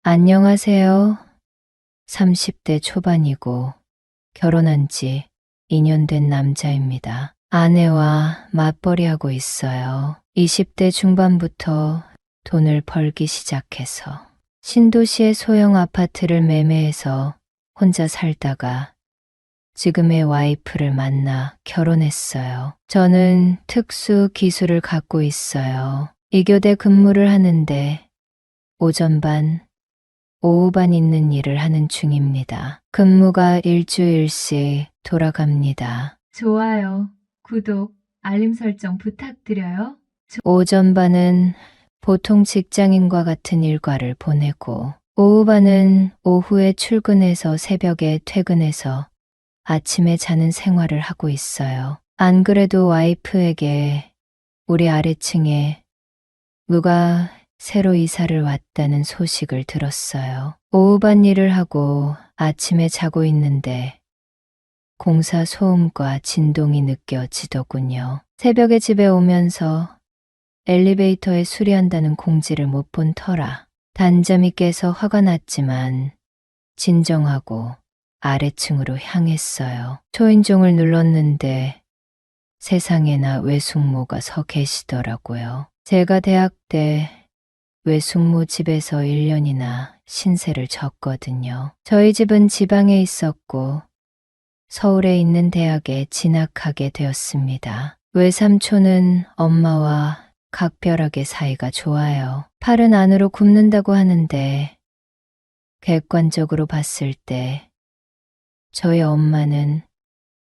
안녕하세요. 30대 초반이고 결혼한 지 2년 된 남자입니다. 아내와 맞벌이하고 있어요. 20대 중반부터 돈을 벌기 시작해서 신도시의 소형 아파트를 매매해서 혼자 살다가 지금의 와이프를 만나 결혼했어요. 저는 특수 기술을 갖고 있어요. 이교대 근무를 하는데 오전 반, 오후 반 있는 일을 하는 중입니다. 근무가 일주일씩 돌아갑니다. 좋아요, 구독, 알림 설정 부탁드려요. 오전 반은 보통 직장인과 같은 일과를 보내고 오후 반은 오후에 출근해서 새벽에 퇴근해서 아침에 자는 생활을 하고 있어요. 안 그래도 와이프에게 우리 아래층에 누가 새로 이사를 왔다는 소식을 들었어요. 오후반 일을 하고 아침에 자고 있는데 공사 소음과 진동이 느껴지더군요. 새벽에 집에 오면서 엘리베이터에 수리한다는 공지를 못 본 터라 단잠이 깨서 화가 났지만 진정하고 아래층으로 향했어요. 초인종을 눌렀는데 세상에나 외숙모가 서 계시더라고요. 제가 대학 때 외숙모 집에서 1년이나 신세를 졌거든요. 저희 집은 지방에 있었고 서울에 있는 대학에 진학하게 되었습니다. 외삼촌은 엄마와 각별하게 사이가 좋아요. 팔은 안으로 굽는다고 하는데 객관적으로 봤을 때 저희 엄마는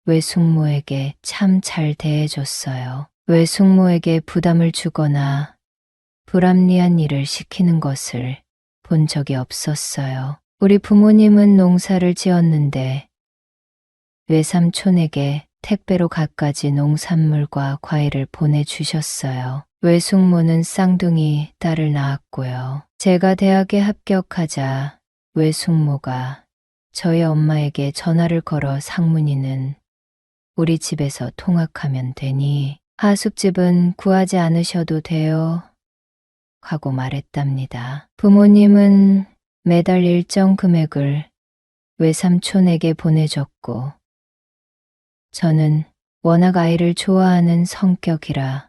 외숙모에게 참 잘 대해줬어요. 외숙모에게 부담을 주거나 불합리한 일을 시키는 것을 본 적이 없었어요. 우리 부모님은 농사를 지었는데 외삼촌에게 택배로 갖가지 농산물과 과일을 보내주셨어요. 외숙모는 쌍둥이 딸을 낳았고요. 제가 대학에 합격하자 외숙모가 저희 엄마에게 전화를 걸어 상문이는 우리 집에서 통학하면 되니 하숙집은 구하지 않으셔도 돼요. 하고 말했답니다. 부모님은 매달 일정 금액을 외삼촌에게 보내줬고 저는 워낙 아이를 좋아하는 성격이라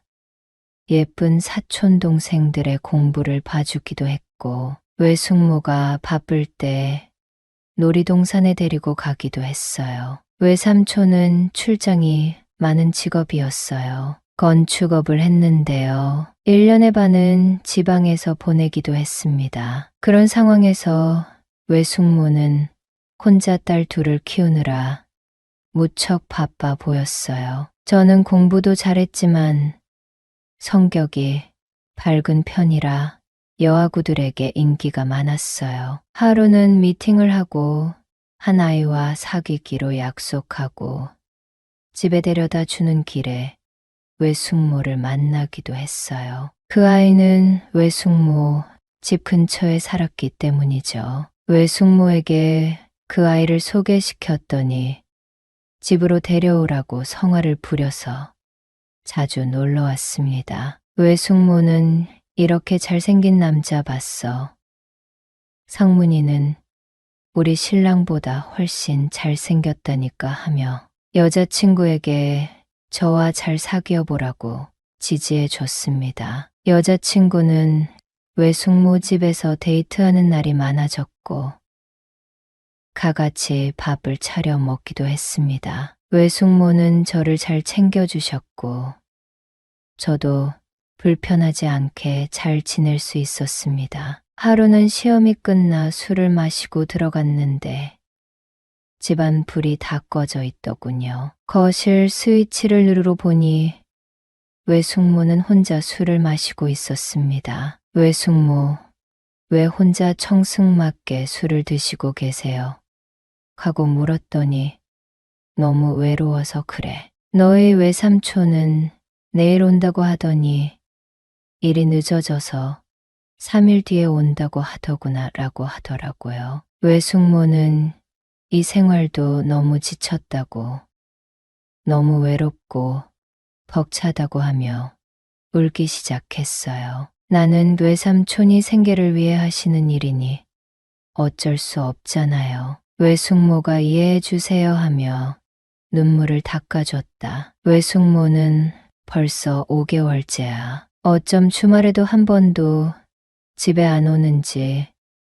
예쁜 사촌 동생들의 공부를 봐주기도 했고 외숙모가 바쁠 때 놀이동산에 데리고 가기도 했어요. 외삼촌은 출장이 많은 직업이었어요. 건축업을 했는데요. 1년의 반은 지방에서 보내기도 했습니다. 그런 상황에서 외숙모는 혼자 딸 둘을 키우느라 무척 바빠 보였어요. 저는 공부도 잘했지만 성격이 밝은 편이라 여아구들에게 인기가 많았어요. 하루는 미팅을 하고 한 아이와 사귀기로 약속하고 집에 데려다 주는 길에 외숙모를 만나기도 했어요. 그 아이는 외숙모 집 근처에 살았기 때문이죠. 외숙모에게 그 아이를 소개시켰더니 집으로 데려오라고 성화를 부려서 자주 놀러 왔습니다. 외숙모는 이렇게 잘생긴 남자 봤어. 상문이는 우리 신랑보다 훨씬 잘생겼다니까 하며 여자친구에게 저와 잘 사귀어 보라고 지지해 줬습니다. 여자친구는 외숙모 집에서 데이트하는 날이 많아졌고 가같이 밥을 차려 먹기도 했습니다. 외숙모는 저를 잘 챙겨주셨고 저도 불편하지 않게 잘 지낼 수 있었습니다. 하루는 시험이 끝나 술을 마시고 들어갔는데 집안 불이 다 꺼져 있더군요. 거실 스위치를 누르러 보니 외숙모는 혼자 술을 마시고 있었습니다. 외숙모, 왜 혼자 청승맞게 술을 드시고 계세요? 하고 물었더니 너무 외로워서 그래. 너희 외삼촌은 내일 온다고 하더니 일이 늦어져서 3일 뒤에 온다고 하더구나 라고 하더라고요. 외숙모는 이 생활도 너무 지쳤다고, 너무 외롭고 벅차다고 하며 울기 시작했어요. 나는 외삼촌이 생계를 위해 하시는 일이니 어쩔 수 없잖아요. 외숙모가 이해해 주세요 하며 눈물을 닦아줬다. 외숙모는 벌써 5개월째야. 어쩜 주말에도 한 번도 집에 안 오는지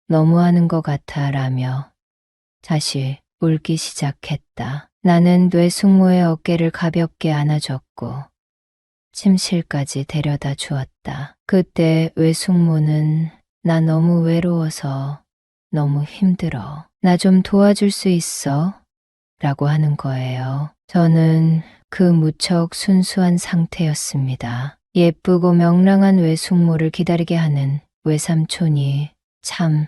너무하는 것 같아 라며 다시 울기 시작했다. 나는 외숙모의 어깨를 가볍게 안아줬고 침실까지 데려다 주었다. 그때 외숙모는 나 너무 외로워서 너무 힘들어. 나 좀 도와줄 수 있어? 라고 하는 거예요. 저는 그 무척 순수한 상태였습니다. 예쁘고 명랑한 외숙모를 기다리게 하는 외삼촌이 참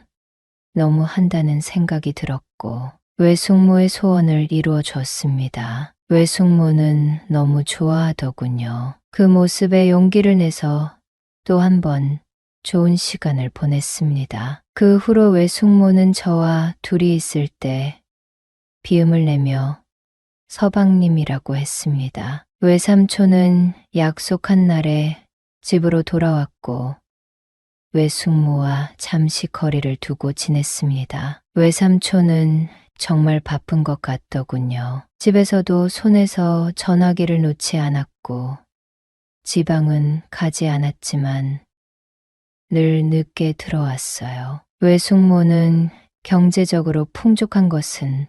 너무 한다는 생각이 들었고 외숙모의 소원을 이루어 줬습니다. 외숙모는 너무 좋아하더군요. 그 모습에 용기를 내서 또 한 번 좋은 시간을 보냈습니다. 그 후로 외숙모는 저와 둘이 있을 때 비음을 내며 서방님이라고 했습니다. 외삼촌은 약속한 날에 집으로 돌아왔고 외숙모와 잠시 거리를 두고 지냈습니다. 외삼촌은 정말 바쁜 것 같더군요. 집에서도 손에서 전화기를 놓지 않았고 지방은 가지 않았지만 늘 늦게 들어왔어요. 외숙모는 경제적으로 풍족한 것은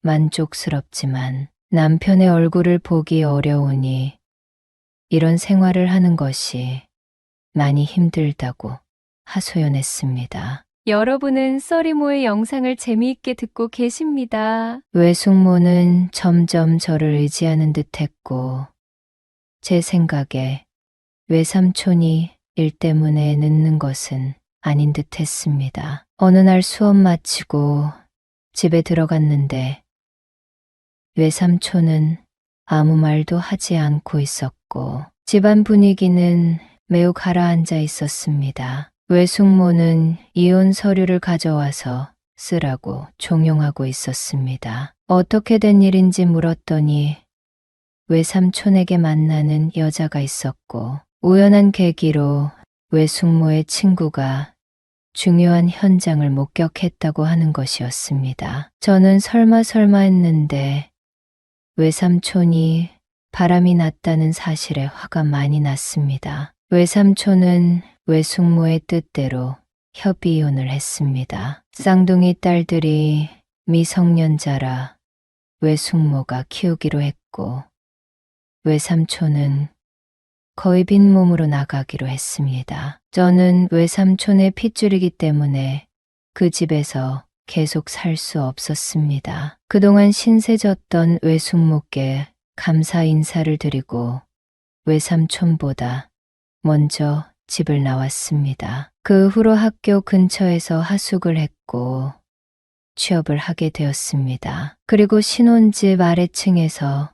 만족스럽지만 남편의 얼굴을 보기 어려우니 이런 생활을 하는 것이 많이 힘들다고 하소연했습니다. 여러분은 써리모의 영상을 재미있게 듣고 계십니다. 외숙모는 점점 저를 의지하는 듯했고 제 생각에 외삼촌이 일 때문에 늦는 것은 아닌 듯했습니다. 어느 날 수업 마치고 집에 들어갔는데 외삼촌은 아무 말도 하지 않고 있었고 집안 분위기는 매우 가라앉아 있었습니다. 외숙모는 이혼 서류를 가져와서 쓰라고 종용하고 있었습니다. 어떻게 된 일인지 물었더니 외삼촌에게 만나는 여자가 있었고 우연한 계기로 외숙모의 친구가 중요한 현장을 목격했다고 하는 것이었습니다. 저는 설마 했는데 외삼촌이 바람이 났다는 사실에 화가 많이 났습니다. 외삼촌은 외숙모의 뜻대로 협의이혼을 했습니다. 쌍둥이 딸들이 미성년자라 외숙모가 키우기로 했고 외삼촌은 거의 빈몸으로 나가기로 했습니다. 저는 외삼촌의 핏줄이기 때문에 그 집에서 계속 살 수 없었습니다. 그동안 신세졌던 외숙모께 감사 인사를 드리고 외삼촌보다 먼저 집을 나왔습니다. 그 후로 학교 근처에서 하숙을 했고 취업을 하게 되었습니다. 그리고 신혼집 아래층에서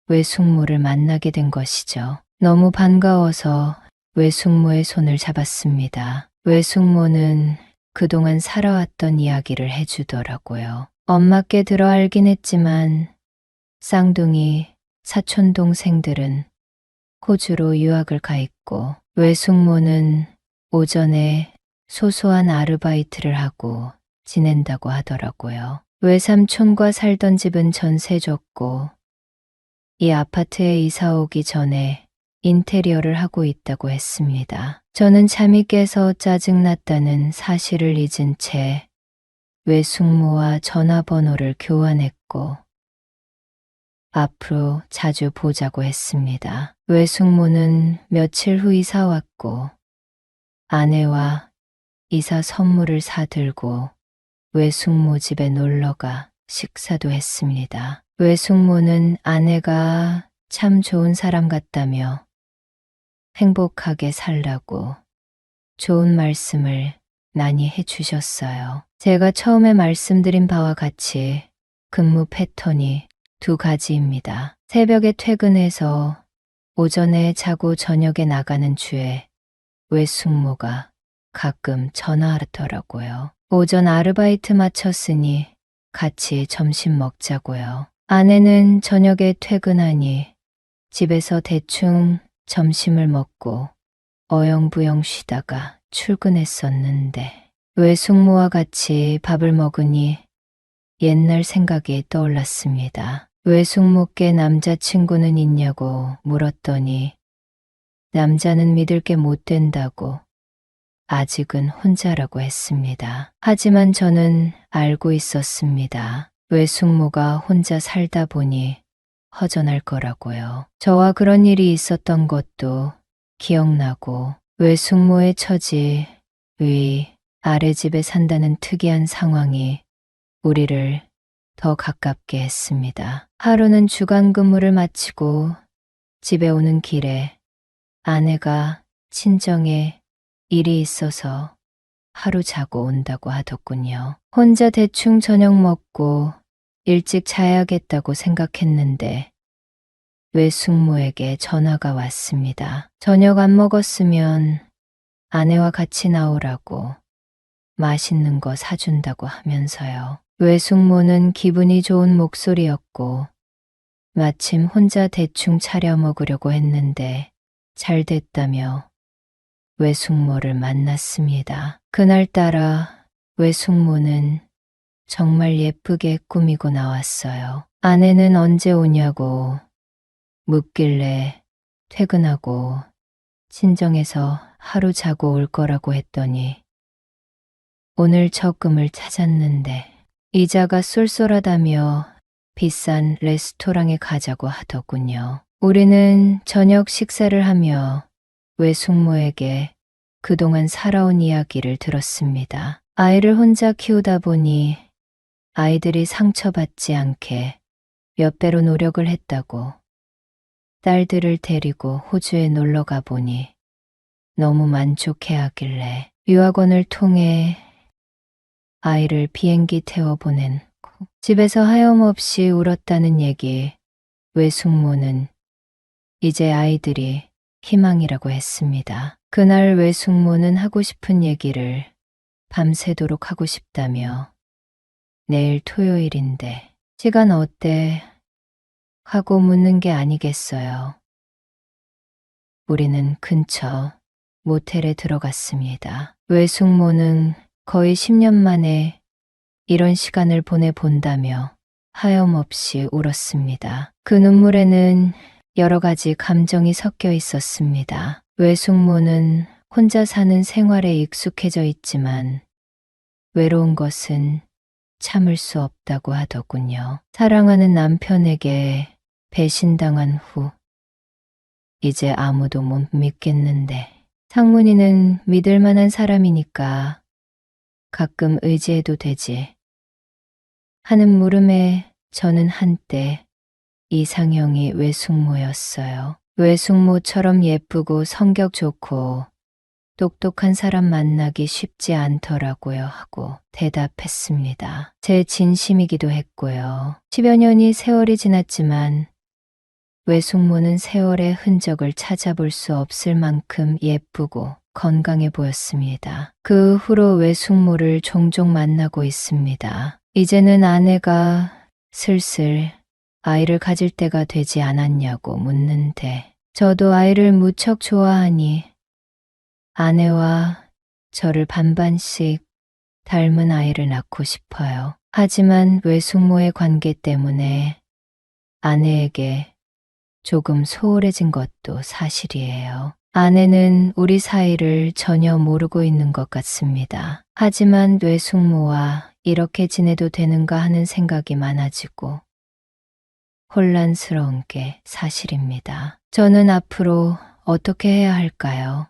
외숙모를 만나게 된 것이죠. 너무 반가워서 외숙모의 손을 잡았습니다. 외숙모는 그동안 살아왔던 이야기를 해주더라고요. 엄마께 들어 알긴 했지만 쌍둥이 사촌 동생들은 호주로 유학을 가 있고 외숙모는 오전에 소소한 아르바이트를 하고 지낸다고 하더라고요. 외삼촌과 살던 집은 전세 줬고 이 아파트에 이사 오기 전에 인테리어를 하고 있다고 했습니다. 저는 잠이 깨서 짜증났다는 사실을 잊은 채 외숙모와 전화번호를 교환했고 앞으로 자주 보자고 했습니다. 외숙모는 며칠 후 이사 왔고 아내와 이사 선물을 사들고 외숙모 집에 놀러가 식사도 했습니다. 외숙모는 아내가 참 좋은 사람 같다며 행복하게 살라고 좋은 말씀을 많이 해주셨어요. 제가 처음에 말씀드린 바와 같이 근무 패턴이 두 가지입니다. 새벽에 퇴근해서 오전에 자고 저녁에 나가는 주에 외숙모가 가끔 전화하더라고요. 오전 아르바이트 마쳤으니 같이 점심 먹자고요. 아내는 저녁에 퇴근하니 집에서 대충 점심을 먹고 어영부영 쉬다가 출근했었는데 외숙모와 같이 밥을 먹으니 옛날 생각이 떠올랐습니다. 외숙모께 남자친구는 있냐고 물었더니 남자는 믿을 게 못 된다고 아직은 혼자라고 했습니다. 하지만 저는 알고 있었습니다. 외숙모가 혼자 살다 보니 허전할 거라고요. 저와 그런 일이 있었던 것도 기억나고 외숙모의 처지 위 아래 집에 산다는 특이한 상황이 우리를 더 가깝게 했습니다. 하루는 주간 근무를 마치고 집에 오는 길에 아내가 친정에 일이 있어서 하루 자고 온다고 하더군요. 혼자 대충 저녁 먹고 일찍 자야겠다고 생각했는데 외숙모에게 전화가 왔습니다. 저녁 안 먹었으면 아내와 같이 나오라고 맛있는 거 사준다고 하면서요. 외숙모는 기분이 좋은 목소리였고 마침 혼자 대충 차려 먹으려고 했는데 잘 됐다며 외숙모를 만났습니다. 그날따라 외숙모는 정말 예쁘게 꾸미고 나왔어요. 아내는 언제 오냐고 묻길래 퇴근하고 친정에서 하루 자고 올 거라고 했더니 오늘 적금을 찾았는데 이자가 쏠쏠하다며 비싼 레스토랑에 가자고 하더군요. 우리는 저녁 식사를 하며 외숙모에게 그동안 살아온 이야기를 들었습니다. 아이를 혼자 키우다 보니 아이들이 상처받지 않게 몇 배로 노력을 했다고 딸들을 데리고 호주에 놀러 가보니 너무 만족해 하길래 유학원을 통해 아이를 비행기 태워 보낸 집에서 하염없이 울었다는 얘기 외숙모는 이제 아이들이 희망이라고 했습니다. 그날 외숙모는 하고 싶은 얘기를 밤새도록 하고 싶다며 내일 토요일인데 시간 어때? 하고 묻는 게 아니겠어요. 우리는 근처 모텔에 들어갔습니다. 외숙모는 거의 10년 만에 이런 시간을 보내본다며 하염없이 울었습니다. 그 눈물에는 여러 가지 감정이 섞여 있었습니다. 외숙모는 혼자 사는 생활에 익숙해져 있지만 외로운 것은 참을 수 없다고 하더군요. 사랑하는 남편에게 배신당한 후 이제 아무도 못 믿겠는데 상문이는 믿을 만한 사람이니까 가끔 의지해도 되지 하는 물음에 저는 한때 이상형이 외숙모였어요. 외숙모처럼 예쁘고 성격 좋고 똑똑한 사람 만나기 쉽지 않더라고요 하고 대답했습니다. 제 진심이기도 했고요. 10여 년이 세월이 지났지만 외숙모는 세월의 흔적을 찾아볼 수 없을 만큼 예쁘고 건강해 보였습니다. 그 후로 외숙모를 종종 만나고 있습니다. 이제는 아내가 슬슬 아이를 가질 때가 되지 않았냐고 묻는데 저도 아이를 무척 좋아하니 아내와 저를 반반씩 닮은 아이를 낳고 싶어요. 하지만 외숙모의 관계 때문에 아내에게 조금 소홀해진 것도 사실이에요. 아내는 우리 사이를 전혀 모르고 있는 것 같습니다. 하지만 외숙모와 이렇게 지내도 되는가 하는 생각이 많아지고 혼란스러운 게 사실입니다. 저는 앞으로 어떻게 해야 할까요?